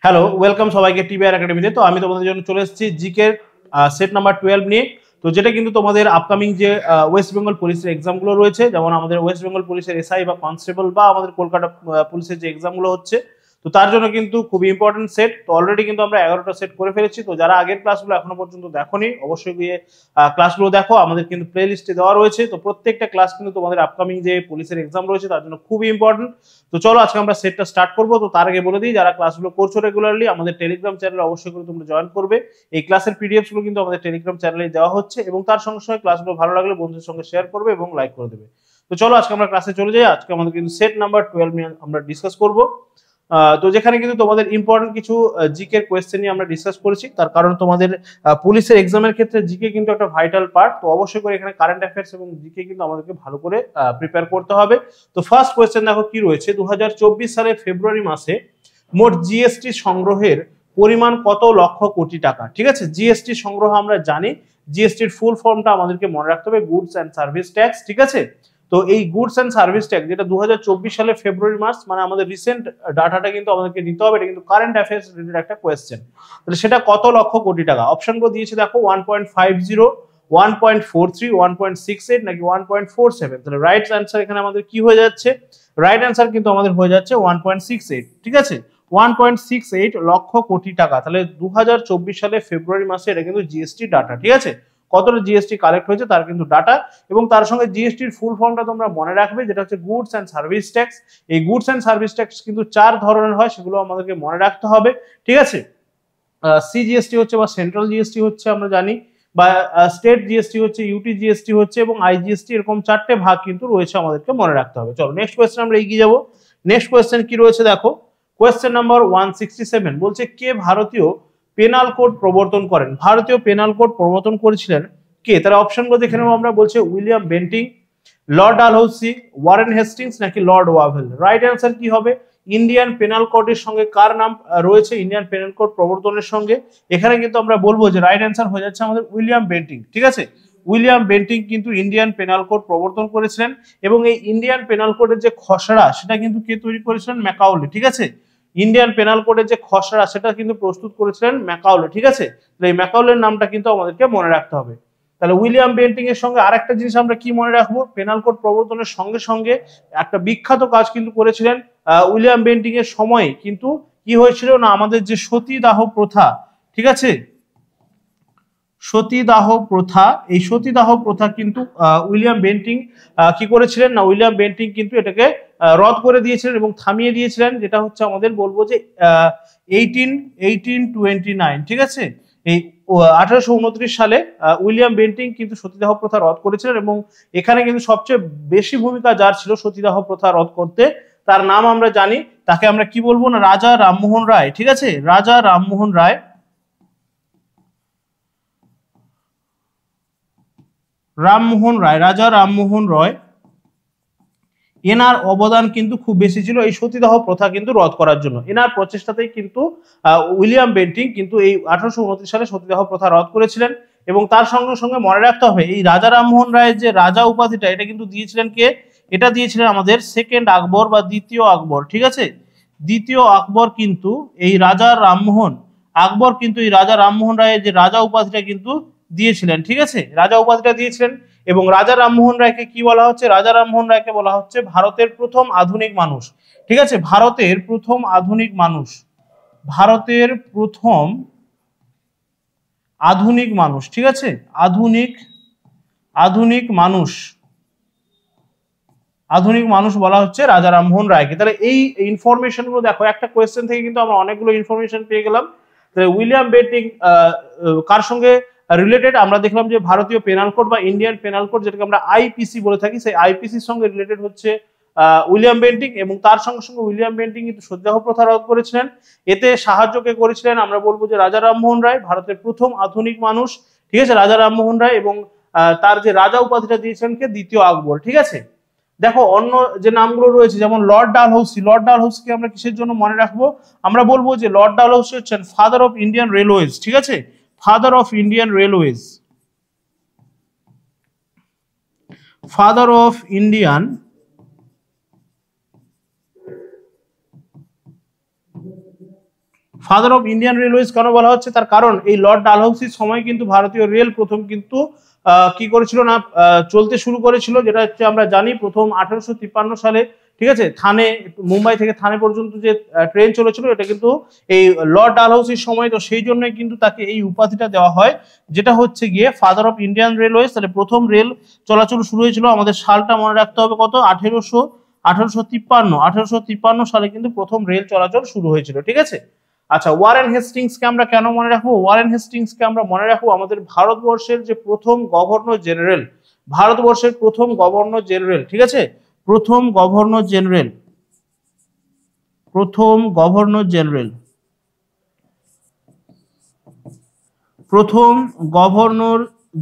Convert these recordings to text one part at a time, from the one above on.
Hello, welcome সবাইকে TBR একাডেমিতে। তো আমি তোমাদের জন্য চলে এসেছি জিকে সেট নাম্বার 12 নিয়ে। তো যেটা কিন্তু তোমাদের আপকামিং যে ওয়েস্ট বেঙ্গল পুলিশের এক্সামগুলো রয়েছে, যেমন আমাদের ওয়েস্ট বেঙ্গল পুলিশের এসআই বা কনস্টেবল বা আমাদের কলকাতা পুলিশের যে এক্সামগুলো হচ্ছে, তো তার জন্য কিন্তু খুবই ইম্পর্টেন্ট সেট। তো অলরেডি কিন্তু আমরা 11টা সেট করে ফেলেছি। তো যারা আগের ক্লাসগুলো এখনো পর্যন্ত দেখোনি, অবশ্যই গিয়ে ক্লাসগুলো দেখো। আমাদের কিন্তু প্লে লিস্টে দেওয়া রয়েছে। তো প্রত্যেকটা ক্লাস কিন্তু তোমাদের আপকামিং যে পুলিশের এক্সাম রয়েছে তার জন্য খুবই ইম্পর্টেন্ট। তো চলো আজকে আমরা সেটটা স্টার্ট করবো। তো তার আগে বলে দিই, যারা ক্লাসগুলো করছো রেগুলারলি, আমাদের টেলিগ্রাম চ্যানেলে অবশ্যই করে তোমরা জয়েন করবে। এই ক্লাসের পিডিএফস গুলো কিন্তু আমাদের টেলিগ্রাম চ্যানেলে দেওয়া হচ্ছে, এবং তার সঙ্গে সঙ্গে ক্লাসগুলো ভালো লাগলে বন্ধুদের সঙ্গে শেয়ার করবে এবং লাইক করে দেবে। তো চলো আজকে আমরা ক্লাসে চলে যাই। আজকে আমাদের কিন্তু সেট নাম্বার 12 নিয়ে আমরা ডিসকাস করবো। তো যেখানে কিন্তু তোমাদের ইম্পর্টেন্ট কিছু জিকে কোয়েশ্চেন নিয়ে আমরা ডিসকাস করেছি। তার কারণ তোমাদের পুলিশের এক্সামের ক্ষেত্রে জিকে কিন্তু একটা ভাইটাল পার্ট। তো অবশ্যই করে এখানে কারেন্ট অ্যাফেয়ার্স এবং জিকে কিন্তু আমাদেরকে ভালো করে প্রিপেয়ার করতে হবে। তো ফার্স্ট কোয়েশ্চেন দেখো কি রয়েছে। 2024 সালের ফেব্রুয়ারি মাসে মোট জিএসটি সংগ্রহের পরিমাণ কত লক্ষ কোটি টাকা? ঠিক আছে, জিএসটি সংগ্রহ আমরা জানি, জিএসটির ফুল ফর্মটা আমাদেরকে মনে রাখতে হবে, গুডস অ্যান্ড সার্ভিস ট্যাক্স। ঠিক আছে, তো এই গুডস অ্যান্ড সার্ভিস ট্যাক্স যেটা 2024 সালের ফেব্রুয়ারি মাস, মানে আমাদের রিসেন্ট ডাটাটা কিন্তু আমাদেরকে নিতে হবে। এটা কিন্তু কারেন্ট অ্যাফেয়ার্স রিলেটেড একটা কোয়েশ্চেন। তাহলে সেটা কত লক্ষ কোটি টাকা? অপশনগুলো দিয়েছে দেখো, 1.50, 1.43, 1.68 নাকি 1.47। তাহলে রাইট অ্যান্সার এখানে আমাদের কি হয়ে যাচ্ছে? রাইট অ্যান্সার কিন্তু আমাদের হয়ে যাচ্ছে 1.68। ঠিক আছে, 1.68 লক্ষ কোটি টাকা। তাহলে 2024 সালে ফেব্রুয়ারি মাসে এটা কিন্তু জিএসটি ডাটা। ঠিক আছে, কতটা জিএসটি কালেক্ট হয়েছে তার কিন্তু ডাটা, এবং তার সঙ্গে জিএসটির ফুল ফর্মটা তোমরা মনে রাখবে, যেটা হচ্ছে গুডস অ্যান্ড সার্ভিস ট্যাক্স। এই গুডস অ্যান্ড সার্ভিস ট্যাক্স কিন্তু 4 ধরনের হয়, সেগুলো আমাদেরকে মনে রাখতে হবে। ঠিক আছে, সিজিএসটি হচ্ছে বা সেন্ট্রাল জিএসটি হচ্ছে আমরা জানি, বা স্টেট জিএসটি হচ্ছে, ইউটি জিএসটি হচ্ছে, এবং আইজিএসটি, এরকম 4টে ভাগ কিন্তু রয়েছে, আমাদেরকে মনে রাখতে হবে। চলো নেক্সট কোয়েশ্চেন আমরা এগিয়ে যাবো। নেক্সট কোয়েশ্চেন কি রয়েছে দেখো, কোয়েশ্চেন নাম্বার 167 বলছে, কে ভারতীয় পেনাল কোড প্রবর্তন করেন? ভারতীয় পেনাল কোড প্রবর্তন করেছিলেন কে? তার অপশনগুলো দেখে নেবো আমরা। বলছে William Bentinck, Lord Dalhousie, Warren Hastings নাকি লর্ড ওয়াভেল। রাইট অ্যান্সার কি হবে? ইন্ডিয়ান পেনাল কোডের সঙ্গে কার নাম রয়েছে ইন্ডিয়ান পেনাল কোড প্রবর্তনের সঙ্গে? এখানে কিন্তু আমরা বলবো যে রাইট অ্যান্সার হয়ে যাচ্ছে আমাদের উইলিয়াম বেন্টিং। ঠিক আছে, উইলিয়াম বেন্টিং কিন্তু ইন্ডিয়ান পেনাল কোড প্রবর্তন করেছিলেন, এবং এই ইন্ডিয়ান পেনাল কোডের যে খসড়া সেটা কিন্তু কে তৈরি করেছিলেন? ম্যাকাউলে। ঠিক আছে, ইন্ডিয়ান পেনাল কোডের যে খসড়া সেটা কিন্তু প্রস্তুত করেছিলেন ম্যাকাউলে। ঠিক আছে, এই ম্যাকাউলের নামটা কিন্তু আমাদেরকে মনে রাখতে হবে। তাহলে উইলিয়াম বেন্টিং এর সঙ্গে আরেকটা জিনিস আমরা কি মনে রাখবো, পেনাল কোড প্রবর্তনের সঙ্গে সঙ্গে একটা বিখ্যাত কাজ কিন্তু করেছিলেন উইলিয়াম বেন্টিং এর সময়। কিন্তু কি হয়েছিল না, আমাদের যে সতীদাহ প্রথা, ঠিক আছে, সতীদাহ প্রথা, এই সতীদাহ প্রথা কিন্তু উইলিয়াম বেন্টিং কি করেছিলেন না, উইলিয়াম বেন্টিং কিন্তু এটাকে রদ করে দিয়েছিলেন এবং থামিয়ে দিয়েছিলেন, যেটা হচ্ছে আমাদের বলবো যে 1829। ঠিক আছে, এই 1829 সালে উইলিয়াম বেন্টিং কিন্তু সতীদাহ প্রথা রদ করেছিলেন, এবং এখানে কিন্তু সবচেয়ে বেশি ভূমিকা যার ছিল সতীদাহ প্রথা রদ করতে, তার নাম আমরা জানি, তাকে আমরা কি বলবো না, রাজা রামমোহন রায়। ঠিক আছে, রাজা রামমোহন রায়, রামমোহন রায়, রাজা রামমোহন রায়, এনার অবদান কিন্তু খুব বেশি ছিল এই সতীদাহ প্রথা কিন্তু রদ করার জন্য। এনার প্রচেষ্টাতেই কিন্তু উইলিয়াম বেন্টিং কিন্তু এই 1829 সালে সতীদাহ প্রথা রদ করেছিলেন। এবং তার সঙ্গে সঙ্গে মনে রাখতে হবে, এই রাজা রামমোহন রায়ের যে রাজা উপাধিটা, এটা কিন্তু দিয়েছিলেন কে? এটা দিয়েছিলেন আমাদের সেকেন্ড আকবর বা দ্বিতীয় আকবর। ঠিক আছে, দ্বিতীয় আকবর কিন্তু এই রাজা রামমোহন, আকবর কিন্তু এই রাজা রামমোহন রায়ের যে রাজা উপাধিটা কিন্তু দিয়েছিলেন। ঠিক আছে, রাজা উপাধিটা দিয়েছিলেন। এবং রাজা রামমোহন রায়কে কি বলা হচ্ছে? রাজা রামমোহন রায়কে বলা হচ্ছে ভারতের প্রথম আধুনিক মানুষ। ঠিক আছে, ভারতের প্রথম আধুনিক মানুষ, ভারতের প্রথম আধুনিক মানুষ। ঠিক আছে, আধুনিক আধুনিক মানুষ, আধুনিক মানুষ বলা হচ্ছে রাজা রামমোহন রায়কে। তাহলে এই ইনফরমেশন গুলো দেখো, একটা কোয়েশ্চেন থেকে কিন্তু আমরা অনেকগুলো ইনফরমেশন পেয়ে গেলাম। তাহলে উইলিয়াম বেন্টিং কার সঙ্গে রিলেটেড? আমরা দেখলাম যে ভারতীয় পেনাল কোড বা ইন্ডিয়ান পেনাল কোড, যেটাকে আমরা আইপিসি বলে থাকি, সেই আইপিসির সঙ্গে রিলেটেড হচ্ছে উইলিয়াম বেন্টিং। এবং তার সঙ্গে সঙ্গে উইলিয়াম বেন্টিং কিন্তু সতীদাহ প্রথা রদ করেছিলেন। এতে সাহায্য কে করেছিলেন? আমরা বলবো যে রাজা রামমোহন রায়, ভারতের প্রথম আধুনিক মানুষ। ঠিক আছে, রাজা রামমোহন রায়, এবং তার যে রাজা উপাধিটা দিয়েছিলেন কে? দ্বিতীয় আকবর। ঠিক আছে, দেখো অন্য যে নামগুলো রয়েছে, যেমন লর্ড ডালহৌসি, লর্ড ডালহৌসিকে আমরা কিসের জন্য মনে রাখবো? আমরা বলবো যে লর্ড ডালহৌসি হচ্ছেন ফাদার অফ ইন্ডিয়ান রেলওয়েজ। ঠিক আছে, father of Indian railways, father of Indian father of Indian railways কেন বলা হচ্ছে, তার কারণ এই লর্ড ডালহাউসির সময় কিন্তু ভারতীয় রেল প্রথম কিন্তু কি করেছিল না, চলতে শুরু করেছিল, যেটা হচ্ছে আমরা জানি প্রথম 1853 সালে, ঠিক আছে, থানে, মুম্বাই থেকে থানে পর্যন্ত যে ট্রেন চলেছিল এটা কিন্তু এই লর্ড ডালহাউসির সময়, তো সেই জন্যই কিন্তু তাকে এই উপাধিটা দেওয়া হয়, যেটা হচ্ছে গিয়ে ফাদার অফ ইন্ডিয়ান রেলওয়েজ। তাহলে প্রথম রেল চলাচল শুরু হয়েছিল, আমাদের সালটা মনে রাখতে হবে কত, 1853 সালে কিন্তু প্রথম রেল চলাচল শুরু হয়েছিল, ঠিক আছে। আচ্ছা, ওয়ারেন হেস্টিংসকে আমরা কেন মনে রাখবো, ওয়ারেন হেস্টিংসকে আমরা মনে রাখবো আমাদের ভারতবর্ষের যে প্রথম গভর্নর জেনারেল, ভারতবর্ষের প্রথম গভর্নর জেনারেল, ঠিক আছে, প্রথম গভর্নর জেনারেল, প্রথম গভর্নর জেনারেল, প্রথম গভর্নর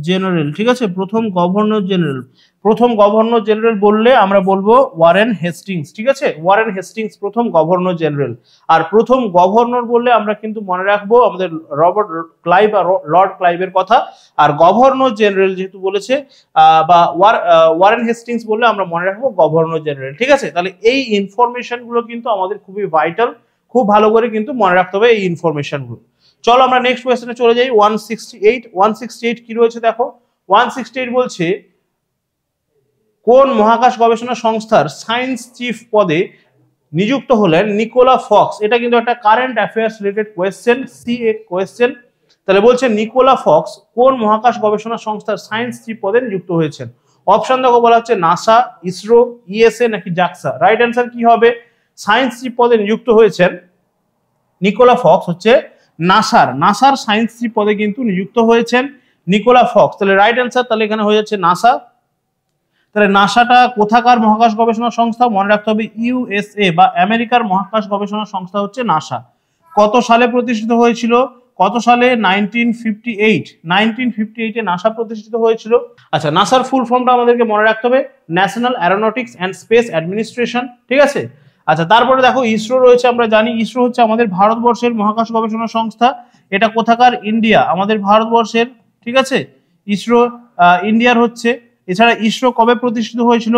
জেনারেল, ঠিক আছে, প্রথম গভর্নর জেনারেল, প্রথম গভর্নর জেনারেল বললে আমরা বলবো ওয়ারেন হেস্টিংস, ঠিক আছে, ওয়ারেন হেস্টিংস প্রথম গভর্নর জেনারেল। আর প্রথম গভর্নর বললে আমরা কিন্তু মনে রাখবো আমাদের রবার্ট ক্লাইভ আর লর্ড ক্লাইভের কথা। আর গভর্নর জেনারেল যেহেতু বলেছে বা ওয়ারেন হেস্টিংস বললে আমরা মনে রাখবো গভর্নর জেনারেল, ঠিক আছে। তাহলে এই ইনফরমেশন গুলো কিন্তু আমাদের খুবই ভাইটাল, খুব ভালো করে কিন্তু মনে রাখতে হবে এই ইনফরমেশন গুলো। চলো আমরা নেক্সট কোয়েশ্চেনে চলে যাই। 168 কি রয়েছে দেখো, 168 বলছে কোন মহাকাশ গবেষণা সংস্থার সায়েন্স চিফ পদে নিযুক্ত হলেন নিকোলা ফক্স। এটা কিন্তু একটা current affairs related question, CA question. তাহলে বলছে নিকোলা ফক্স কোন মহাকাশ গবেষণা সংস্থার সায়েন্স চিফ পদে নিযুক্ত হয়েছেন। অপশন দেখো, বলা হচ্ছে নাসা, ইসরো, ইএসএ নাকি জাক্সা। রাইট অ্যান্সার কি হবে, সায়েন্স চিফ পদে নিযুক্ত হয়েছেন নিকোলা ফক্স হচ্ছে নাসার সায়েন্স চিফ পদে কিন্তু নিযুক্ত হয়েছেন নিকোলা ফক্স। তাহলে রাইট অ্যান্সার তাহলে এখানে হয়ে যাচ্ছে নাসা। তাহলে নাসাটা কোথাকার মহাকাশ গবেষণা সংস্থা, মনে রাখতে হবে ইউএসএ বা আমেরিকার মহাকাশ গবেষণা সংস্থা হচ্ছে নাসা। কত সালে প্রতিষ্ঠিত হয়েছিল, কত সালে, 1958 এ নাসা প্রতিষ্ঠিত হয়েছিল। আচ্ছা, নাসার ফুল ফর্মটা আমাদেরকে মনে রাখতে হবে national Aeronautics and space administration, ঠিক আছে। আচ্ছা, তারপরে দেখো ইসরো রয়েছে, আমরা জানি ইসরো হচ্ছে আমাদের ভারতবর্ষের মহাকাশ গবেষণা সংস্থা। এটা কোথাকার, ইন্ডিয়া, আমাদের ভারতবর্ষের, ঠিক আছে, ইসরো ইন্ডিয়ার হচ্ছে। এছাড়া ইসরো কবে প্রতিষ্ঠিত হয়েছিল,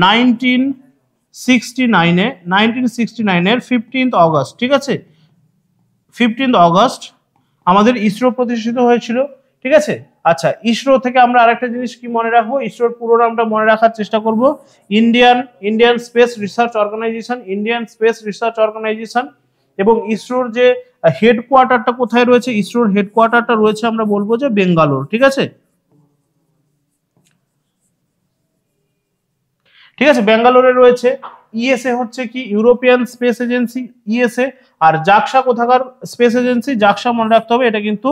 1969 এর 15 অগস্ট, ঠিক আছে, 15 অগস্ট আমাদের ইসরো প্রতিষ্ঠিত হয়েছিল, ঠিক আছে। আচ্ছা, ইসরো থেকে আমরা আরেকটা জিনিস কি মনে রাখবো, ইসরোর পুরো নামটা মনে রাখার চেষ্টা করব, Indian space research organisation, Indian space research organisation. এবং ইসরোর যে হেডকোয়ার্টারটা কোথায় রয়েছে, ইসরোর হেডকোয়ার্টারটা রয়েছে আমরা বলবো যে বেঙ্গালোর, ঠিক আছে, ঠিক আছে, ব্যাঙ্গালোরে রয়েছে। ইএসএ হচ্ছে কি, ইউরোপিয়ান স্পেস এজেন্সি, ইএসএ। আর জাক্সা কোথাকার স্পেস এজেন্সি, জাক্সা মনে রাখতে হবে এটা কিন্তু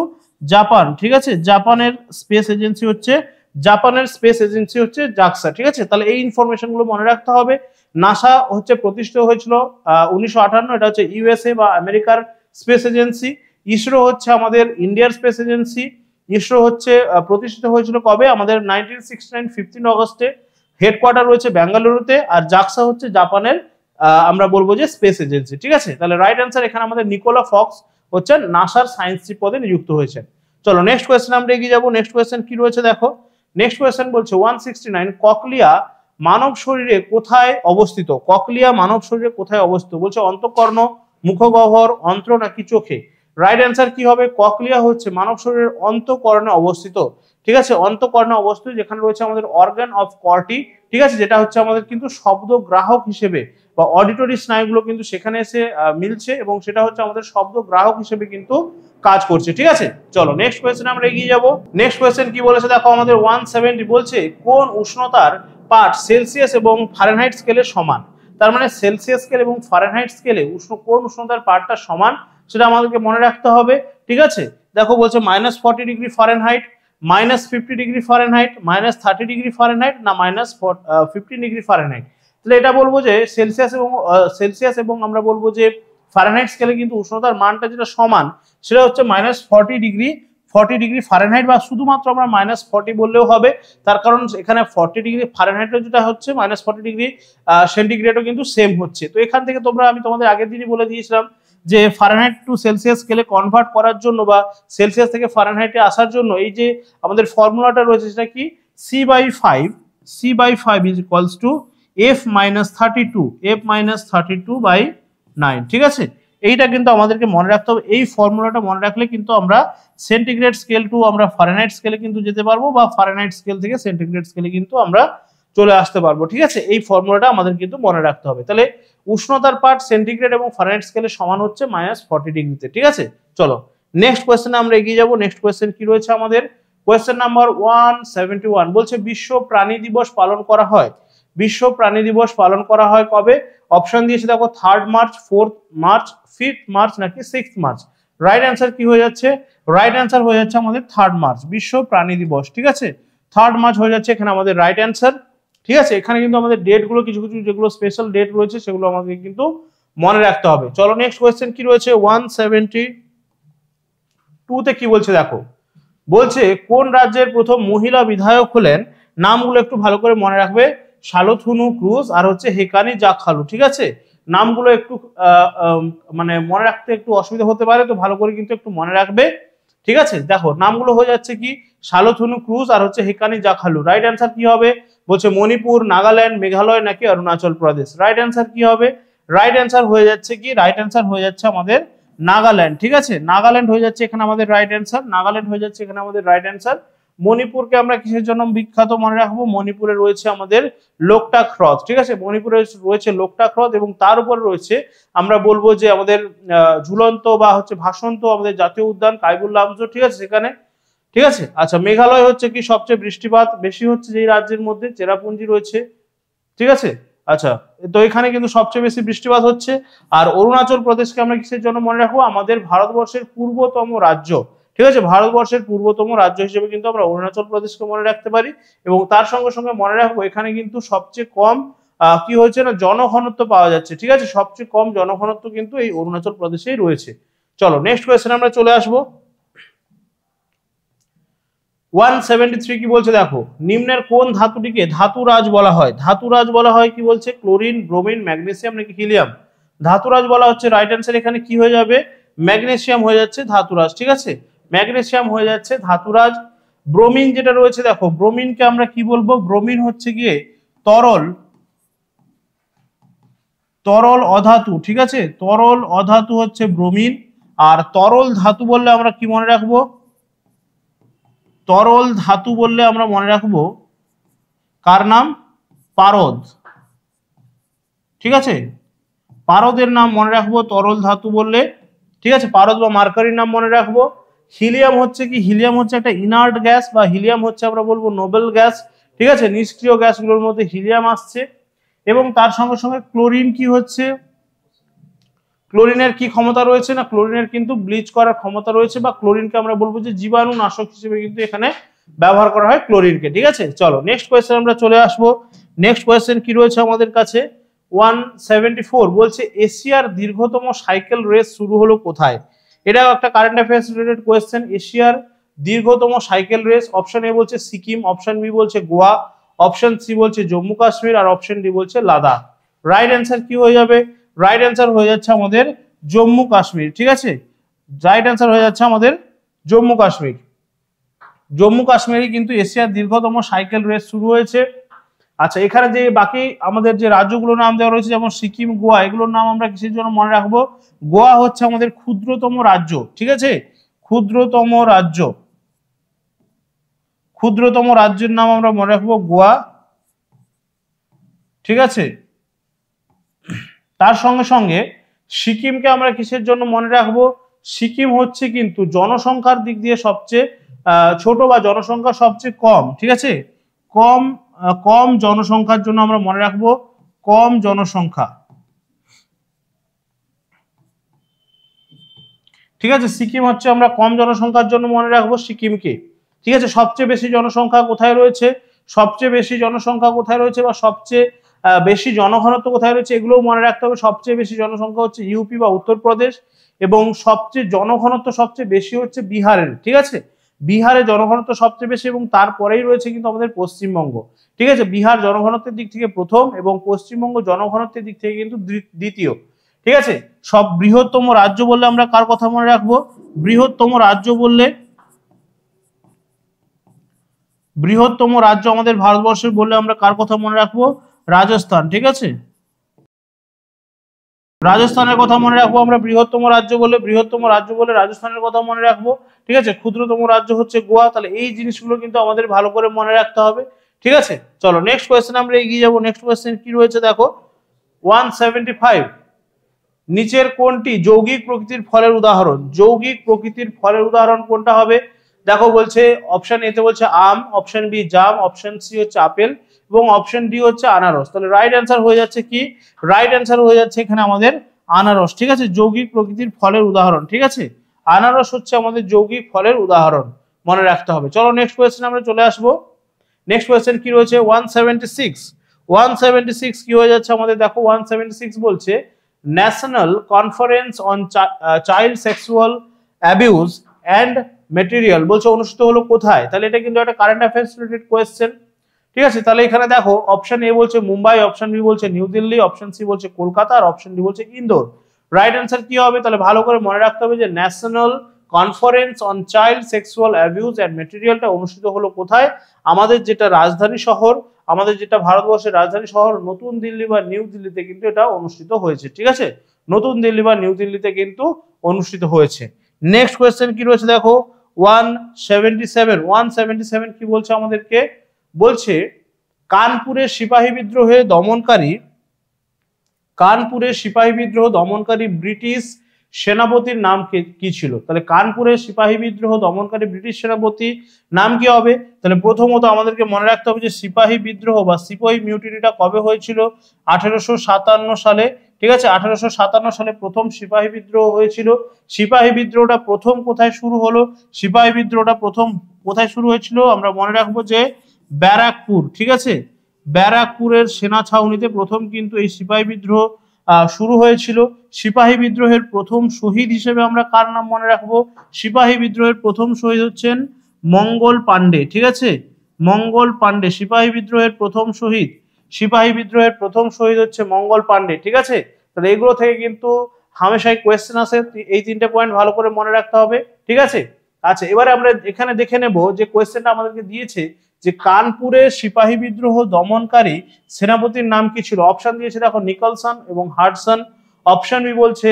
জাপান, ঠিক আছে, জাপানের স্পেস এজেন্সি হচ্ছে জাক্সা, ঠিক আছে। তাহলে এই ইনফরমেশন গুলো মনে রাখতে হবে। নাসা হচ্ছে প্রতিষ্ঠিত হয়েছিল 1958, এটা হচ্ছে ইউএসএ বা আমেরিকার স্পেস এজেন্সি। ইসরো হচ্ছে আমাদের ইন্ডিয়ার স্পেস এজেন্সি। ইসরো হচ্ছে প্রতিষ্ঠিত হয়েছিল কবে, আমাদের 1969 15 অগস্টে। হেডকোয়ার্টার রয়েছে বেঙ্গালুরুতে। আর জাক্সা হচ্ছে জাপানের আমরা বলবো যে স্পেস এজেন্সি, ঠিক আছে। তাহলে রাইট অ্যান্সার এখানে আমাদের নিকোলা ফক্স হচ্ছেন নাসার সায়েন্স চিফ পদে নিযুক্ত হয়েছেন। চলো নেক্সট কোয়েশ্চেন আমরা এগিয়ে যাবো। নেক্সট কোয়েশ্চেন কি রয়েছে দেখো, নেক্সট কোয়েশ্চেন বলছে 169 ককলিয়া মানব শরীরে কোথায় অবস্থিত। ককলিয়া মানব শরীরে কোথায় অবস্থিত, বলছে অন্তঃকর্ণ, মুখগহ্বর, অন্ত্র নাকি চোখে। রাইট অ্যান্সার কি হবে, ককলিয়া হচ্ছে মানব শরীরের অন্তঃকর্ণে অবস্থিত, ঠিক আছে, অন্তঃকর্ণে অবস্থিত, যেখানে রয়েছে আমাদের অর্গান অফ কর্টি, ঠিক আছে, যেটা হচ্ছে আমাদের কিন্তু শব্দ গ্রাহক হিসেবে বা অডিটরি স্নায়ুগুলো কিন্তু সেখানে এসে মিলছে এবং সেটা হচ্ছে আমাদের শব্দ গ্রাহক হিসেবে কিন্তু কাজ করছে, ঠিক আছে। চলো নেক্সট কোয়েশ্চেন আমরা এগিয়ে যাব। নেক্সট কোয়েশ্চেন কি বলেছে দেখো, আমাদের 170 বলছে কোন উষ্ণতার পাঠ সেলসিয়াস এবং ফারেনহাইট স্কেলে সমান। তার মানে সেলসিয়াস স্কেল এবং ফারেনহাইট স্কেলে কোন উষ্ণতার পাঠটা সমান সেটা আমাদেরকে মনে রাখতে হবে, ঠিক আছে। দেখো বলছে -40 degree Fahrenheit, -50 degree Fahrenheit, -30 degree Fahrenheit না -15 ডিগ্রি ফারেনহাইট। তাহলে এটা বলবো যে সেলসিয়াস এবং আমরা বলবো যে ফারেনহাইট স্কেলে কিন্তু উষ্ণতার মানটা যেটা সমান সেটা হচ্ছে -40 ডিগ্রি ফারেনহাইট, বা শুধুমাত্র আমরা -40 বললেও হবে। তার কারণ এখানে 40 ডিগ্রি ফারেনহাইটও যেটা হচ্ছে -40 ডিগ্রি সেন্টিগ্রেডও কিন্তু সেম হচ্ছে। তো এখান থেকে আমি তোমাদের আগের দিনই বলে দিয়েছিলাম যে ফারেনহাইট টু সেলসিয়াস স্কেলে কনভার্ট করার জন্য বা সেলসিয়াস থেকে ফারেনহাইটে আসার জন্য এই যে আমাদের ফর্মুলাটা রয়েছে সেটা কি, C/5 is equals to F - 32/9, ঠিক আছে। এইটা কিন্তু আমাদেরকে মনে রাখতে হবে। এই ফর্মুলাটা মনে রাখলে কিন্তু আমরা সেন্টিগ্রেড স্কেল টু আমরা ফারেনহাইট স্কেলে কিন্তু যেতে পারবো, বা ফারেনহাইট স্কেল থেকে সেন্টিগ্রেড স্কেলে কিন্তু আমরা চলে আসতে পারবো। ঠিক আছে, এই ফর্মুলাটা আমাদের কিন্তু মনে রাখতে হবে। তাহলে উষ্ণতার পার্ট সেন্টিগ্রেড এবং ফারেনহাইট স্কেলে সমান হচ্ছে -40 ডিগ্রিতে। ঠিক আছে, চলো নেক্সট কোয়েশ্চেনে আমরা এগিয়ে যাব। নেক্সট কোয়েশ্চেন কি রয়েছে আমাদের? কোয়েশ্চেন নাম্বার 171 বলছে বিশ্ব প্রাণী দিবস পালন করা হয়। বিশ্ব প্রাণী দিবস পালন করা হয় কবে? অপশন দিয়েছে দেখো 3rd March, 4th March, 5th March নাকি 6th মার্চ। রাইট অ্যান্সার কি হয়ে যাচ্ছে? রাইট অ্যান্সার হয়ে যাচ্ছে আমাদের 3rd মার্চ, বিশ্ব প্রাণী দিবস। ঠিক আছে, 3rd মার্চ হয়ে যাচ্ছে এখানে আমাদের রাইট অ্যান্সার। ঠিক আছে, এখানে কিন্তু আমাদের ডেট গুলো কিছু কিছু যেগুলো স্পেশাল ডেট রয়েছে সেগুলো আমাদের কিন্তু মনে রাখতে হবে। চলো নেক্সট কোয়েশ্চেন কি রয়েছে? 172 তে কি বলছে দেখো, বলছে কোন রাজ্যের প্রথম মহিলা বিধায়ক হলেন? নামগুলো একটু ভালো করে মনে রাখবে, শালথুনু ক্রুজ আর হচ্ছে হেকানি জাখালু। ঠিক আছে, নামগুলো একটু মানে মনে রাখতে একটু অসুবিধা হতে পারে, তো ভালো করে কিন্তু একটু মনে রাখবে। ঠিক আছে, দেখো নামগুলো হয়ে যাচ্ছে কি শালথুনু ক্রুজ আর হচ্ছে হেকানি জাখালু। রাইট অ্যান্সার কি হবে? বলছে মণিপুর, নাগাল্যান্ড, মেঘালয় নাকি অরুণাচল প্রদেশ। রাইট অ্যান্সার কি হবে? রাইট অ্যান্সার হয়ে যাচ্ছে কি, রাইট অ্যান্সার হয়ে যাচ্ছে আমাদের নাগাল্যান্ড। ঠিক আছে, নাগাল্যান্ড হয়ে যাচ্ছে এখানে আমাদের রাইট অ্যান্সার, নাগাল্যান্ড হয়ে যাচ্ছে এখানে আমাদের রাইট অ্যান্সার। মণিপুরকে আমরা কিসের জন্য বিখ্যাত মনে রাখবো? মণিপুরে রয়েছে আমাদের লোকটাক হ্রদ। ঠিক আছে, মণিপুরে রয়েছে লোকটাক হ্রদ এবং তার উপর রয়েছে আমরা বলবো যে আমাদের ঝুলন্ত বা হচ্ছে ভাসন্ত আমাদের জাতীয় উদ্যান কাইবুল লামজো। ঠিক আছে, সেখানে। ঠিক আছে, আচ্ছা মেঘালয় হচ্ছে কি সবচেয়ে বৃষ্টিপাত বেশি হচ্ছে যেই রাজ্যের মধ্যে চেরাপুঞ্জি রয়েছে। ঠিক আছে, আচ্ছা তো এখানে কিন্তু সবচেয়ে বেশি বৃষ্টিপাত হচ্ছে। আর অরুণাচল প্রদেশকে আমরা কিসের জন্য মনে রাখবো? আমাদের ভারতবর্ষের পূর্বতম রাজ্য। ঠিক আছে, ভারতবর্ষের পূর্বতম রাজ্য হিসেবে কিন্তু আমরা অরুণাচল প্রদেশকে মনে রাখতে পারি। এবং তার সঙ্গে সঙ্গে মনে রাখবো এখানে কিন্তু সবচেয়ে কম কি হয়েছে না জনঘনত্ব পাওয়া যাচ্ছে। ঠিক আছে, সবচেয়ে কম জনঘনত্ব কিন্তু এই অরুণাচল প্রদেশেই রয়েছে। চলো নেক্সট কোয়েশ্চেন আমরা চলে আসবো। 173 কি বলছে দেখো, নিম্নের কোন ধাতুটিকে ধাতুরাজ বলা হয়? ধাতুরাজ বলা হয় কি বলছে? ক্লোরিন, ব্রোমিন, ম্যাগনেসিয়াম নাকি হিলিয়াম? ধাতুরাজ বলা হচ্ছে। রাইট অ্যান্সার এখানে কি হয়ে যাবে? ম্যাগনেসিয়াম হয়ে যাচ্ছে ধাতুরাজ। ঠিক আছে, ম্যাগনেসিয়াম হয়ে যাচ্ছে ধাতুরাজ। ব্রোমিন যেটা রয়েছে দেখো, ব্রোমিনকে আমরা কি বলবো? ব্রোমিন হচ্ছে গিয়ে তরল, তরল অধাতু। ঠিক আছে, তরল অধাতু হচ্ছে ব্রোমিন। আর তরল ধাতু বললে আমরা কি মনে রাখবো? তরল ধাতু বললে আমরা মনে রাখবো কার নাম? পারদ। ঠিক আছে, পারদের নাম মনে রাখবো তরল ধাতু বললে। ঠিক আছে, পারদ বা মার্কারির নাম মনে রাখবো। হিলিয়াম হচ্ছে কি? হিলিয়াম হচ্ছে একটা ইনার্ট গ্যাস, বা হিলিয়াম হচ্ছে আমরা বলবো নোবেল গ্যাস। ঠিক আছে, নিষ্ক্রিয় গ্যাসগুলোর মধ্যে হিলিয়াম আসছে। এবং তার সঙ্গে সঙ্গে ক্লোরিন কি হচ্ছে? ক্লোরিনের কি ক্ষমতা রয়েছে না? ক্লোরিনের কিন্তু ব্লিচ করার ক্ষমতা রয়েছে, বা ক্লোরিনকে আমরা বলবো যে জীবাণু নাশক হিসেবে কিন্তু এখানে ব্যবহার করা হয় ক্লোরিনকে। ঠিক আছে, চলো নেক্সট কোয়েশ্চেন আমরা চলে আসবো। নেক্সট কোয়েশ্চেন কি রয়েছে আমাদের কাছে? 174 বলছে এশিয়ার দীর্ঘতম সাইকেল রেস শুরু হলো কোথায়? এটাও একটা কারেন্ট অ্যাফেয়ার্স রিলেটেড কোয়েশ্চেন। এশিয়ার দীর্ঘতম সাইকেল রেস, অপশন এ বলছে সিকিম, অপশন বি বলছে গোয়া, অপশন সি বলছে জম্মু কাশ্মীর, আর অপশন ডি বলছে লাদাখ। রাইট অ্যান্সার কি হয়ে যাবে? রাইট অ্যান্সার হয়ে যাচ্ছে আমাদের জম্মু কাশ্মীর। ঠিক আছে, রাইট অ্যান্সার হয়ে যাচ্ছে আমাদের জম্মু কাশ্মীর। জম্মু কাশ্মীরে কিন্তু এশিয়ার দীর্ঘতম সাইকেল রেস শুরু হয়েছে। আচ্ছা, এখানে যে বাকি আমাদের যে রাজ্যগুলোর নাম দেওয়া রয়েছে যেমন সিকিম, গোয়া, এগুলোর নাম আমরা কিসের জন্য মনে রাখবো? গোয়া হচ্ছে আমাদের ক্ষুদ্রতম রাজ্য। ঠিক আছে, ক্ষুদ্রতম রাজ্য, ক্ষুদ্রতম রাজ্যের নাম আমরা মনে রাখবো গোয়া। ঠিক আছে, তার সঙ্গে সঙ্গে সিকিমকে আমরা কিসের জন্য মনে রাখবো? সিকিম হচ্ছে কিন্তু জনসংখ্যার দিক দিয়ে সবচেয়ে ছোট, বা জনসংখ্যা সবচেয়ে কম। ঠিক আছে, কম জনসংখ্যার জন্য আমরা মনে রাখবো কম জনসংখ্যা। ঠিক আছে, সিকিম হচ্ছে আমরা কম জনসংখ্যার জন্য মনে রাখবো সিকিমকে। ঠিক আছে, সবচেয়ে বেশি জনসংখ্যা কোথায় রয়েছে? সবচেয়ে বেশি জনসংখ্যা কোথায় রয়েছে, বা সবচেয়ে বেশি জনঘনত্ব কোথায় রয়েছে, এগুলোও মনে রাখতে হবে। সবচেয়ে বেশি জনসংখ্যা হচ্ছে ইউপি বা উত্তরপ্রদেশ, এবং সবচেয়ে জনঘনত্ব সবচেয়ে বেশি হচ্ছে বিহারের। ঠিক আছে, বিহারে জনঘনত্ব সবচেয়ে বেশি, এবং তারপরেই রয়েছে কিন্তু আমাদের পশ্চিমবঙ্গ। ঠিক আছে, বিহার জনঘনত্বের দিক থেকে প্রথম, এবং পশ্চিমবঙ্গ জনঘনত্বের দিক থেকে কিন্তু দ্বিতীয়। ঠিক আছে, সব বৃহত্তম রাজ্য বললে আমরা কার কথা মনে রাখবো? বৃহত্তম রাজ্য বললে, বৃহত্তম রাজ্য আমাদের ভারতবর্ষের বললে আমরা কার কথা মনে রাখবো? রাজস্থান। ঠিক আছে। রাজস্থানের কথা মনে রাখবো আমরা বৃহত্তম রাজ্য বলে রাজস্থানের কথা মনে রাখবো, ঠিক আছে। ক্ষুদ্রতম রাজ্য হচ্ছে গোয়া। তাহলে এই জিনিসগুলো কিন্তু আমাদের ভালো করে মনে রাখতে হবে, ঠিক আছে। চলো নেক্সট কোয়েশ্চেন আমরা এগিয়ে যাবো। নেক্সট কোয়েশ্চেন কি রয়েছে দেখো, 175, নিচের কোনটি যৌগিক প্রকৃতির ফলের উদাহরণ? যৌগিক প্রকৃতির ফলের উদাহরণ কোনটা হবে? দেখো বলছে অপশন এ তে বলছে আম, অপশন বি জাম, অপশন সি হচ্ছে আপেল এবং অপশন ডি হচ্ছে আনারস। তাহলে রাইট অ্যান্সার হয়ে যাচ্ছে কি? রাইট অ্যান্সার হয়ে যাচ্ছে এখানে আমাদের আনারস, ঠিক আছে। যৌগিক প্রকৃতির ফলের উদাহরণ, ঠিক আছে। আনারস হচ্ছে আমাদের যৌগিক ফলের উদাহরণ, মনে রাখতে হবে। চলো নেক্সট কোয়েশ্চেন আমরা চলে আসবো। নেক্সট কোয়েশ্চেন কি রয়েছে, 176 কি হয়ে যাচ্ছে আমাদের? দেখো 176 বলছে national conference on child sexual abuse and material বলছে অনুষ্ঠিত হলো কোথায়? তাহলে এটা কিন্তু একটা কারেন্ট অ্যাফেয়ার্স রিলেটেড কোয়েশ্চেন, ঠিক আছে। তাহলে এখানে দেখো অপশন এ বলছে মুম্বাই, অপশন বি বলছে নিউ দিল্লি, অপশন সি বলছে কলকাতা আর অপশন ডি বলছে ইন্দোর। রাইট অ্যান্সার কি হবে? তাহলে ভালো করে মনে রাখতে হবে যে national conference on child sexual abuse and মেটেরিয়ালটা অনুষ্ঠিত হলো কোথায়? আমাদের যেটা রাজধানী শহর, আমাদের যেটা ভারতবর্ষের রাজধানী শহর নতুন দিল্লি বা নিউ দিল্লিতে কিন্তু এটা অনুষ্ঠিত হয়েছে, ঠিক আছে। নতুন দিল্লি বা নিউ দিল্লিতে কিন্তু অনুষ্ঠিত হয়েছে। নেক্সট কোয়েশ্চেন কি রয়েছে দেখো, 177 কি বলছে আমাদেরকে? বলছে কানপুরের সিপাহী বিদ্রোহ দমনকারী ব্রিটিশ সেনাপতির নাম কি ছিল? তাহলে কানপুরের সিপাহী বিদ্রোহ দমনকারী ব্রিটিশ সেনাপতি নাম কি হবে? তাহলে প্রথমত আমাদেরকে মনে রাখতে হবে যে সিপাহী বিদ্রোহ বা সিপাহী মিউটিনিটা কবে হয়েছিল? 1857 সালে, ঠিক আছে। 1857 সালে প্রথম সিপাহী বিদ্রোহ হয়েছিল। সিপাহী বিদ্রোহটা প্রথম কোথায় শুরু হলো? সিপাহী বিদ্রোহটা প্রথম কোথায় শুরু হয়েছিল? আমরা মনে রাখবো যে ব্যারাকপুর, ঠিক আছে। ব্যারাকপুরের সেনা ছাউনিতে প্রথম কিন্তু এই সিপাহী বিদ্রোহ শুরু হয়েছিল। সিপাহী বিদ্রোহের প্রথম শহীদ হিসেবে আমরা কার নাম মনে রাখবো? সিপাহী বিদ্রোহের প্রথম শহীদ হচ্ছেন মঙ্গল পান্ডে, ঠিক আছে। মঙ্গল পান্ডে সিপাহী বিদ্রোহের প্রথম শহীদ হচ্ছে মঙ্গল পান্ডে, ঠিক আছে। তাহলে এগুলো থেকে কিন্তু হামেশাই কোয়েশ্চেন আসে, এই তিনটে পয়েন্ট ভালো করে মনে রাখতে হবে, ঠিক আছে। আচ্ছা, এবারে আমরা এখানে দেখে নেব যে কোয়েশ্চেনটা আমাদেরকে দিয়েছে যে কানপুরের সিপাহী বিদ্রোহ দমনকারী সেনাপতির নাম কি ছিল? অপশন দিয়েছে দেখো নিকলসন এবং হাডসন, অপশন বি বলছে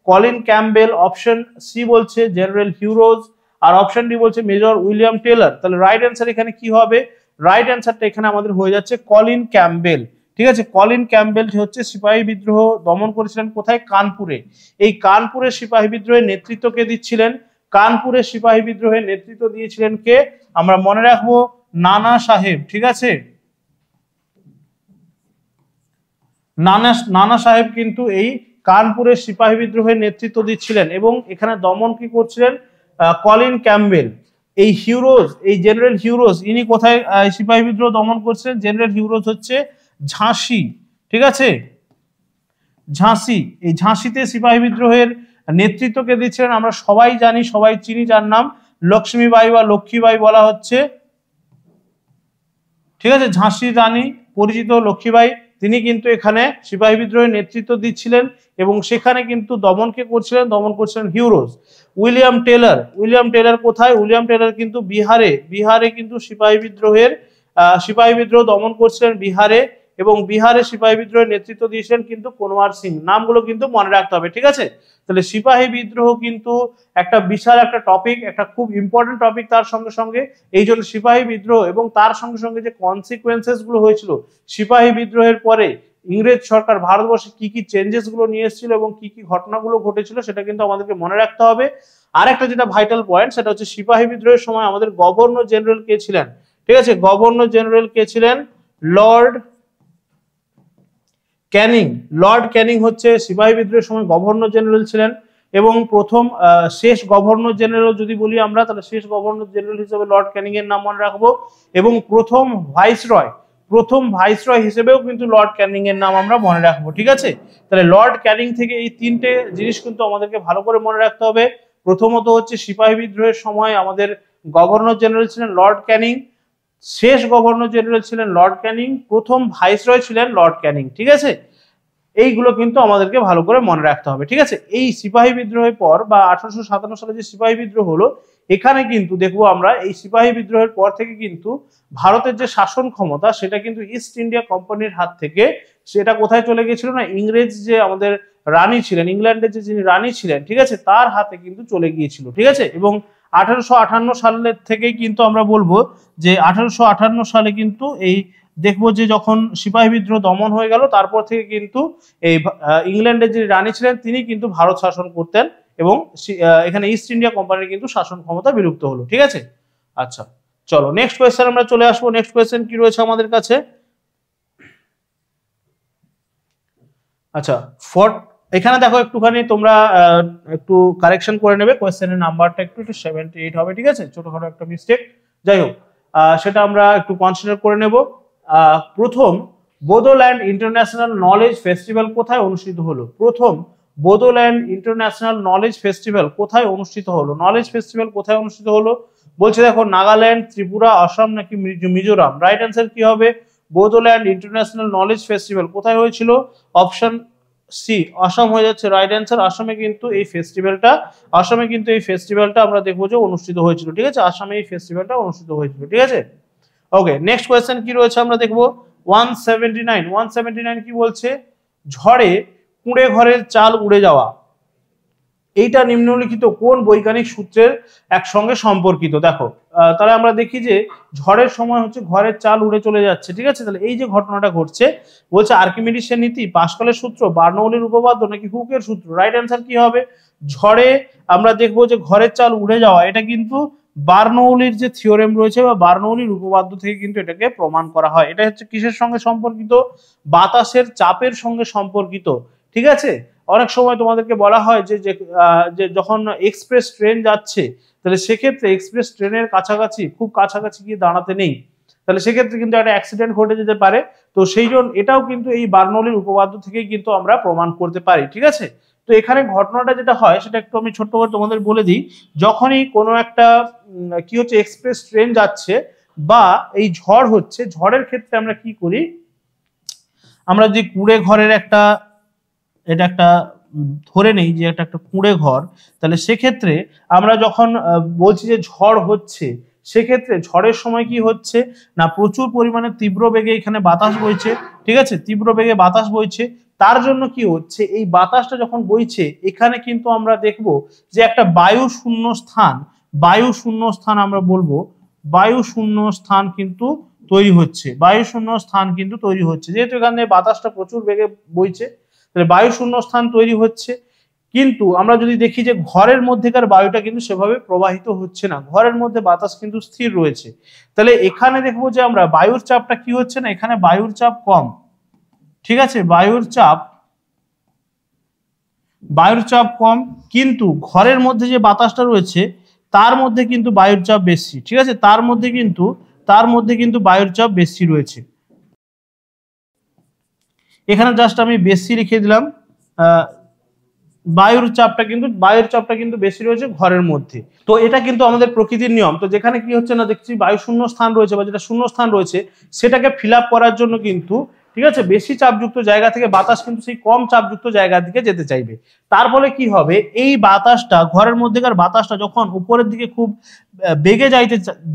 কলিন ক্যাম্পবেল, অপশন সি বলছে জেনারেল হিউরোজ আর অপশন ডি বলছে মেজর উইলিয়াম টেলর। তাহলে রাইট অ্যান্সার এখানে কি হবে? রাইট অ্যান্সারটা এখানে আমাদের হয়ে যাচ্ছে কলিন ক্যাম্পবেল, ঠিক আছে। কলিন ক্যাম্পবেল হচ্ছে সিপাহী বিদ্রোহ দমন করেছিলেন কোথায়? কানপুরে। এই কানপুরের সিপাহী বিদ্রোহের নেতৃত্ব কে দিচ্ছিলেন? কানপুরের সিপাহী বিদ্রোহের নেতৃত্ব দিয়েছিলেন কে? আমরা মনে রাখবো নানা সাহেব, ঠিক আছে। নানা সাহেব কিন্তু এই কানপুরের সিপাহী বিদ্রোহের নেতৃত্ব দিচ্ছিলেন এবং এখানে দমন কি করছিলেন? Colin Campbell. এই জেনারেল হিউরোজ ইনি কোথায় সিপাহী বিদ্রোহ দমন করছিলেন? জেনারেল হিউরোজ হচ্ছে ঝাঁসি, ঠিক আছে। ঝাঁসি, এই ঝাঁসিতে সিপাহী বিদ্রোহের নেতৃত্বকে দিচ্ছিলেন আমরা সবাই জানি, সবাই চিনি, যার নাম লক্ষ্মীবাই বা লক্ষ্মীবাই বলা হচ্ছে, ঠিক আছে। ঝাঁসির রানী পরিচিত লক্ষ্মীবাই, তিনি কিন্তু এখানে সিপাহী বিদ্রোহের নেতৃত্ব দিচ্ছিলেন এবং সেখানে কিন্তু দমন করছিলেন হিউরোজ। উইলিয়াম টেলর কোথায়? উইলিয়াম টেলর কিন্তু বিহারে কিন্তু সিপাহী বিদ্রোহ দমন করছিলেন বিহারে এবং বিহারে সিপাহী বিদ্রোহের নেতৃত্ব দিয়েছিলেন কিন্তু কুনওয়ার সিং। নামগুলো কিন্তু মনে রাখতে হবে, ঠিক আছে। তাহলে সিপাহী বিদ্রোহ কিন্তু একটা বিশাল একটা টপিক, একটা খুব ইম্পর্টেন্ট টপিক। তার সঙ্গে সঙ্গে এই জন্য সিপাহী বিদ্রোহ এবং তার সঙ্গে সঙ্গে যে কনসিকুয়েন্সেস গুলো হয়েছিল সিপাহী বিদ্রোহের পরে, ইংরেজ সরকার ভারতবর্ষে কি কি চেঞ্জেস গুলো নিয়ে এসেছিল এবং কি কি ঘটনাগুলো ঘটেছিল সেটা কিন্তু আমাদেরকে মনে রাখতে হবে। আর একটা যেটা ভাইটাল পয়েন্ট সেটা হচ্ছে সিপাহী বিদ্রোহের সময় আমাদের গভর্নর জেনারেল কে ছিলেন? ঠিক আছে, গভর্নর জেনারেল কে ছিলেন? লর্ড ক্যানিং হচ্ছে সিপাহী বিদ্রোহের সময় গভর্নর জেনারেল ছিলেন এবং প্রথম শেষ গভর্নর জেনারেল যদি বলি আমরা, তাহলে শেষ গভর্নর জেনারেল হিসেবে লর্ড ক্যানিং এর নাম মনে রাখবো এবং প্রথম ভাইসরয় হিসেবেও কিন্তু লর্ড ক্যানিং এর নাম আমরা মনে রাখবো, ঠিক আছে। তাহলে লর্ড ক্যানিং থেকে এই তিনটে জিনিস কিন্তু আমাদেরকে ভালো করে মনে রাখতে হবে। প্রথমত হচ্ছে সিপাহী বিদ্রোহের সময় আমাদের গভর্নর জেনারেল ছিলেন লর্ড ক্যানিং, শেষ গভর্নর জেনারেল ছিলেন লর্ড ক্যানিং, প্রথম ভাইসরয় ছিলেন লর্ড ক্যানিং, ঠিক আছে। এইগুলো কিন্তু আমাদেরকে ভালো করে মনে রাখতে হবে, ঠিক আছে। এই সিপাহী বিদ্রোহের পর বা 1857 সালে যে সিপাহী বিদ্রোহ হলো, এখানে কিন্তু দেখবো আমরা এই সিপাহী বিদ্রোহের পর থেকে কিন্তু ভারতের যে শাসন ক্ষমতা সেটা কিন্তু ইস্ট ইন্ডিয়া কোম্পানির হাত থেকে সেটা কোথায় চলে গেছিল না, ইংরেজ যে আমাদের রানী ছিলেন, ইংল্যান্ডের যে যিনি রানী ছিলেন, ঠিক আছে, তার হাতে কিন্তু চলে গিয়েছিল, ঠিক আছে। এবং 1858 সালের থেকেই কিন্তু আমরা বলবো যে 1858 সালে কিন্তু এই দেখবো যে যখন সিপাহী বিদ্রোহ দমন হয়ে গেল, তারপর থেকে কিন্তু এই ইংল্যান্ডের যে রানী ছিলেন তিনি কিন্তু ভারত শাসন করতেন এবং এখানে ইস্ট ইন্ডিয়া কোম্পানির কিন্তু শাসন ক্ষমতা বিলুপ্ত হলো, ঠিক আছে। আচ্ছা চলো নেক্সট কোয়েশ্চেন আমরা চলে আসবো। নেক্সট কোয়েশ্চেন কি রয়েছে আমাদের কাছে? আচ্ছা এখানে দেখো একটুখানি তোমরা একটু কারেকশন করে নেবে, কোয়েশ্চেনের নাম্বারটা একটু 78 হবে, ঠিক আছে, ছোটখাটো একটা মিস্টেক, যাই হোক সেটা আমরা একটু কনসিডার করে নেব। প্রথম বোডোল্যান্ড ইন্টারন্যাশনাল নলেজ ফেস্টিভ্যাল কোথায় অনুষ্ঠিত হলো? প্রথম বোডোল্যান্ড ইন্টারন্যাশনাল নলেজ ফেস্টিভ্যাল কোথায় অনুষ্ঠিত হলো? নলেজ ফেস্টিভ্যাল কোথায় অনুষ্ঠিত হলো বলছে, দেখো নাগাল্যান্ড, ত্রিপুরা, আসাম নাকি মিজোরাম? রাইট অ্যান্সার কি হবে? বোডোল্যান্ড ইন্টারন্যাশনাল নলেজ ফেস্টিভ্যাল কোথায় হয়েছিল? অপশন সি আসাম হয়ে যাচ্ছে রাইট অ্যান্সার। আসামে কিন্তু এই ফেস্টিভ্যালটা আমরা দেখবো যে অনুষ্ঠিত হয়েছিল, ঠিক আছে, আসামে এই ফেস্টিভ্যালটা অনুষ্ঠিত হয়েছিল, ঠিক আছে। ওকে নেক্সট কোয়েশ্চেন কি রয়েছে আমরা দেখবো 179 কি বলছে? ঝড়ে কুঁড়ে ঘরের চাল উড়ে যাওয়া, এইটা নিম্নলিখিত কোন বৈজ্ঞানিক সূত্রের একসঙ্গে সম্পর্কিত? দেখো তাহলে আমরা দেখি যে ঝড়ের সময় হচ্ছে ঘরের চাল উড়ে চলে যাচ্ছে, ঠিক আছে। তাহলে এই যে ঘটনাটা ঘটছে বলছে আর্কিমিডিসের নীতি, পাস্কালের সূত্র, বার্নৌলির উপপাদ্য নাকি হুকের সূত্র? রাইট অ্যান্সার কি হবে? ঝড়ে আমরা দেখবো যে ঘরের চাল উড়ে যাওয়া, এটা কিন্তু বার্নৌলির যে থিওরেম রয়েছে বা বার্নৌলির উপপাদ্য থেকে কিন্তু এটাকে প্রমাণ করা হয়। এটা হচ্ছে কিসের সঙ্গে সম্পর্কিত? বাতাসের চাপের সঙ্গে সম্পর্কিত, ঠিক আছে। অনেক সময় তোমাদেরকে বলা হয় যে যখন এক্সপ্রেস ট্রেন যাচ্ছে, তাহলে সেক্ষেত্রে এক্সপ্রেস ট্রেনের কাছাকাছি খুব কাছাকাছি গিয়ে দাঁড়াতে নেই, তাহলে সেক্ষেত্রে কিন্তু একটা অ্যাক্সিডেন্ট ঘটে যেতে পারে। তো সেই জন্য এটাও কিন্তু এই বার্নৌলির উপপাদ্য থেকেই কিন্তু আমরা প্রমাণ করতে পারি, ঠিক আছে। তো এখানে ঘটনাটা যেটা হয় সেটা একটু আমি ছোট্ট করে তোমাদের বলে দিই। যখনই কোনো একটা কি হচ্ছে এক্সপ্রেস ট্রেন যাচ্ছে বা এই ঝড় হচ্ছে, ঝড়ের ক্ষেত্রে আমরা কি করি, আমরা যে কুঁড়ে ঘরের এটা একটা ধরে নেই যে একটা কুঁড়ে ঘর, তাহলে সেক্ষেত্রে আমরা যখন বলছি যে ঝড় হচ্ছে, সেক্ষেত্রে ঝড়ের সময় কি হচ্ছে না প্রচুর পরিমাণে তীব্র বেগে এখানে বাতাস বইছে, ঠিক আছে, তীব্র বেগে বাতাস বইছে। তার জন্য কি হচ্ছে, এই বাতাসটা যখন বইছে এখানে কিন্তু আমরা দেখব যে একটা বায়ু শূন্য স্থান আমরা বলবো বায়ু শূন্য স্থান কিন্তু তৈরি হচ্ছে, যেহেতু এখানে বাতাসটা প্রচুর বেগে বইছে, তাহলে বায়ু শূন্য স্থান তৈরি হচ্ছে। কিন্তু আমরা যদি দেখি যে ঘরের মধ্যেকার বায়ুটা কিন্তু সেভাবে প্রবাহিত হচ্ছে না, ঘরের মধ্যে বাতাস কিন্তু স্থির রয়েছে। তাহলে এখানে দেখবো যে আমরা বায়ুর চাপটা কি হচ্ছে না, এখানে বায়ুর চাপ কম, ঠিক আছে, বায়ুর চাপ কম, কিন্তু ঘরের মধ্যে যে বাতাসটা রয়েছে তার মধ্যে কিন্তু বায়ুর চাপ বেশি, ঠিক আছে, তার মধ্যে কিন্তু বায়ুর চাপ বেশি রয়েছে। এখানে জাস্ট আমি বেশি লিখে দিলাম, বায়ুর চাপটা কিন্তু বেশি রয়েছে ঘরের মধ্যে। তো এটা কিন্তু আমাদের প্রকৃতির নিয়ম। তো যেখানে কি হচ্ছে না দেখছি বায়ু শূন্য স্থান রয়েছে বা যেটা শূন্য স্থান রয়েছে সেটাকে ফিল আপ করার জন্য কিন্তু, ঠিক আছে, বেশি চাপযুক্ত জায়গা থেকে বাতাস কিন্তু সেই কম চাপযুক্ত জায়গার দিকে যেতে চাইবে। তার ফলে কি হবে, এই বাতাসটা ঘরের মধ্যেকার বাতাসটা যখন উপরের দিকে খুব বেগে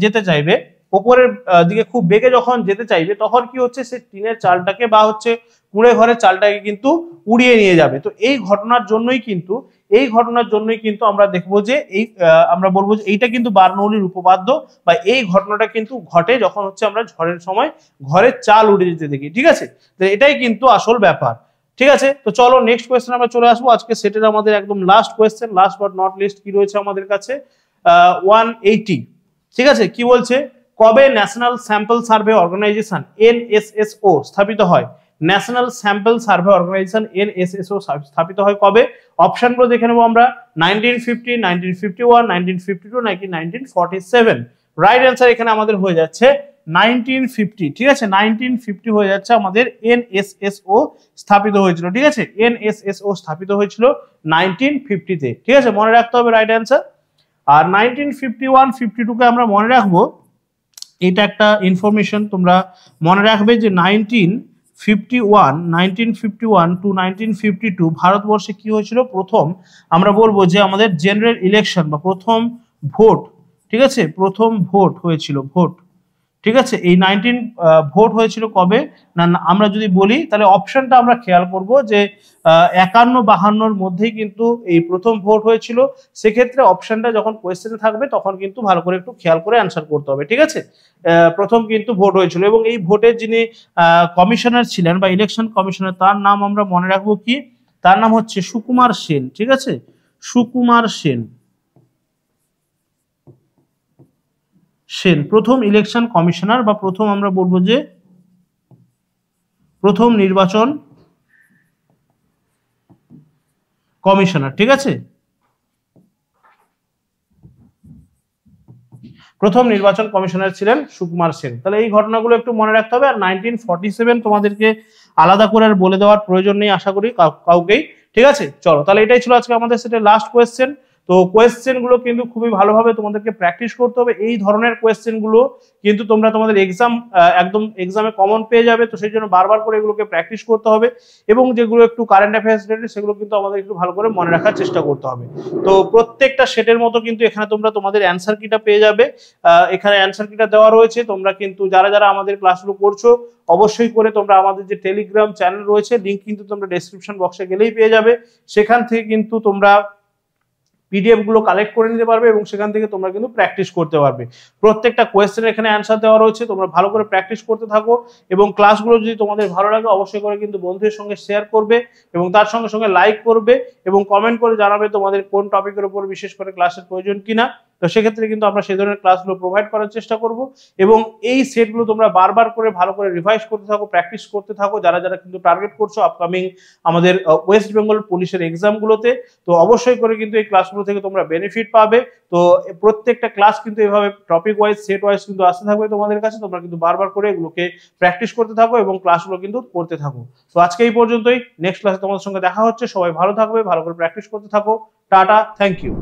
যেতে চাইবে, উপরের দিকে খুব বেগে যখন যেতে চাইবে, তখন কি হচ্ছে সে টিনের চালটাকে বা হচ্ছে কুঁড়ে ঘরের চালটাকে কিন্তু উড়িয়ে নিয়ে যাবে। তো এই ঘটনার জন্যই কিন্তু আমরা দেখবো যে আমরা বলবো যে এইটা কিন্তু বার্নৌলির উপপাদ্য বা এই ঘটনাটা কিন্তু ঘটে যখন হচ্ছে আমরা ঝড়ের সময় ঘরের চাল উড়ে যেতে দেখি, ঠিক আছে। তো এটাই কিন্তু আসল ব্যাপার, ঠিক আছে। তো চলো নেক্সট কোয়েশ্চেন আমরা চলে আসবো। আজকে সেটের আমাদের একদম last question, last but not list কি রয়েছে আমাদের কাছে 180, ঠিক আছে। কি বলছে, কবে national sample survey organisation NSSO স্থাপিত হয়? National sample survey organisation NSSO স্থাপিত হয় কবে? অপশনগুলো দেখে নেবো আমরা, 1950, 1951, 1952 নাকি 1947? রাইট অ্যান্সার এখানে আমাদের হয়ে যাচ্ছে 1950, ঠিক আছে, 1950 হয়ে যাচ্ছে আমাদের NSSO স্থাপিত হয়েছিল, ঠিক আছে, NSSO স্থাপিত হয়েছিল 1950 তে, ঠিক আছে, মনে রাখতে হবে রাইট অ্যান্সার। আর 1951, 52 কে আমরা মনে রাখবো, এটা একটা ইনফরমেশন তোমরা মনে রাখবে যে 1951 টু 1952 ভারতবর্ষে কি হয়েছিল, প্রথম আমরা বলবো যে আমাদের জেনারেল ইলেকশন বা প্রথম ভোট, ঠিক আছে, প্রথম ভোট হয়েছিল, ভোট, ঠিক আছে, এই 19 ভোট হয়েছিল কবে না, আমরা যদি বলি তাহলে অপশনটা আমরা খেয়াল করব যে 51-52-র মধ্যেই কিন্তু এই প্রথম ভোট হয়েছিল। সেক্ষেত্রে অপশনটা যখন কোয়েশ্চেনে থাকবে তখন কিন্তু ভালো করে একটু খেয়াল করে অ্যান্সার করতে হবে। ঠিক আছে, প্রথম কিন্তু ভোট হয়েছিল এবং এই ভোটের যিনি কমিশনার ছিলেন বা ইলেকশন কমিশনার, তার নাম আমরা মনে রাখবো কি, তার নাম হচ্ছে সুকুমার সেন। ঠিক আছে, সুকুমার সেন প্রথম ইলেকশন কমিশনার বা প্রথম আমরা বলবো যে প্রথম নির্বাচন কমিশনার। ঠিক আছে, প্রথম নির্বাচন কমিশনার ছিলেন সুকুমার সেন। তাহলে এই ঘটনাগুলো একটু মনে রাখতে হবে। আর 1947 তোমাদেরকে আলাদা করে আর বলে দেওয়ার প্রয়োজন নেই আশা করি কাউকেই। ঠিক আছে, চলো তাহলে এটাই ছিল আজকে আমাদের সেটের লাস্ট কোয়েশ্চেন। তো কোয়েশ্চেন গুলো কিন্তু খুবই ভালোভাবে তোমাদেরকে প্র্যাকটিস করতে হবে। এই ধরনের কোয়েশ্চেন গুলো কিন্তু তোমরা তোমাদের একদম এক্সামে কমন পেয়ে যাবে। তো সেই জন্য বারবার করে এগুলোকে প্র্যাকটিস করতে হবে এবং যেগুলো একটু কারেন্ট অ্যাফেয়ার্স রিলেটেড সেগুলো কিন্তু আমাদের একটু ভালো করে মনে রাখার চেষ্টা করতে হবে। তো প্রত্যেকটা সেটের মতো কিন্তু এখানে তোমরা তোমাদের অ্যান্সার কিটা পেয়ে যাবে। এখানে অ্যান্সার কিটা দেওয়া রয়েছে। তোমরা কিন্তু যারা যারা আমাদের ক্লাসগুলো করছো অবশ্যই করে তোমরা আমাদের যে টেলিগ্রাম চ্যানেল রয়েছে, লিংক কিন্তু তোমরা ডেসক্রিপশন বক্সে গেলেই পেয়ে যাবে। সেখান থেকে কিন্তু তোমরা পিডিএফ গুলো কালেক্ট করে নিতে পারবে এবং সেখান থেকে তোমরা কিন্তু প্র্যাকটিস করতে পারবে। প্রত্যেকটা কোয়েশ্চেনের এখানে অ্যান্সার দেওয়া রয়েছে। তোমরা ভালো করে প্র্যাকটিস করতে থাকো এবং ক্লাসগুলো যদি তোমাদের ভালো লাগে অবশ্যই করে কিন্তু বন্ধুদের সঙ্গে শেয়ার করবে এবং তার সঙ্গে সঙ্গে লাইক করবে এবং কমেন্ট করে জানাবে তোমাদের কোন টপিকের উপর বিশেষ করে ক্লাসের প্রয়োজন কিনা। তো সেক্ষেত্রে কিন্তু আমরা সেই ধরনের ক্লাসগুলো প্রোভাইড করার চেষ্টা করব এবং এই সেটগুলো তোমরা বারবার করে ভালো করে রিভাইজ করতে থাকো, প্র্যাকটিস করতে থাকো যারা যারা কিন্তু টার্গেট করছো আপকামিং আমাদের ওয়েস্ট বেঙ্গল পুলিশের এক্সামগুলোতে। তো অবশ্যই করে কিন্তু এই ক্লাসগুলো থেকে তোমরা বেনিফিট পাবে। তো প্রত্যেকটা ক্লাস কিন্তু এভাবে টপিক ওয়াইজ সেট ওয়াইজ কিন্তু আসতে থাকবে তোমাদের কাছে। তোমরা কিন্তু বারবার করে এগুলোকে প্র্যাকটিস করতে থাকো এবং ক্লাসগুলো কিন্তু করতে থাকো। তো আজকে এই পর্যন্তই। নেক্সট ক্লাসে তোমাদের সঙ্গে দেখা হচ্ছে। সবাই ভালো থাকবে, ভালো করে প্র্যাকটিস করতে থাকো। Tata, thank you.